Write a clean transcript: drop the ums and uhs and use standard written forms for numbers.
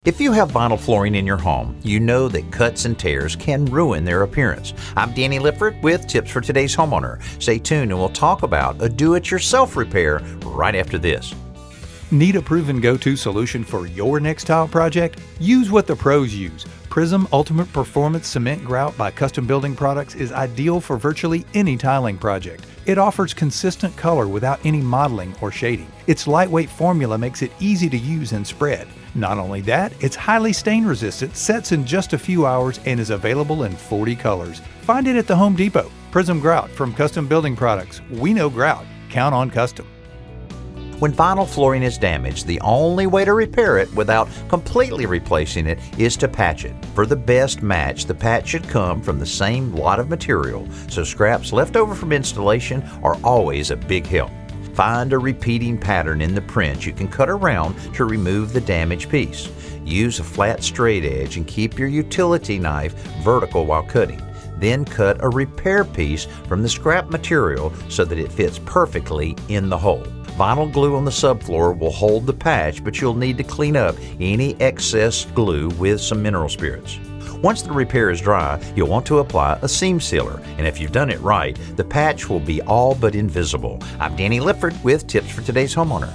If you have vinyl flooring in your home, you know that cuts and tears can ruin their appearance. I'm Danny Lipford with tips for today's homeowner. Stay tuned and we'll talk about a do-it-yourself repair right after this. Need a proven go-to solution for your next tile project? Use what the pros use. Prism Ultimate Performance Cement Grout by Custom Building Products is ideal for virtually any tiling project. It offers consistent color without any modeling or shading. Its lightweight formula makes it easy to use and spread. Not only that, it's highly stain resistant, sets in just a few hours, and is available in 40 colors. Find it at the Home Depot. Prism Grout from Custom Building Products. We know grout. Count on Custom. When vinyl flooring is damaged, the only way to repair it without completely replacing it is to patch it. For the best match, the patch should come from the same lot of material, so scraps left over from installation are always a big help. Find a repeating pattern in the print you can cut around to remove the damaged piece. Use a flat straight edge and keep your utility knife vertical while cutting. Then cut a repair piece from the scrap material so that it fits perfectly in the hole. Vinyl glue on the subfloor will hold the patch, but you'll need to clean up any excess glue with some mineral spirits. Once the repair is dry, you'll want to apply a seam sealer, and if you've done it right, the patch will be all but invisible. I'm Danny Lipford with tips for today's homeowner.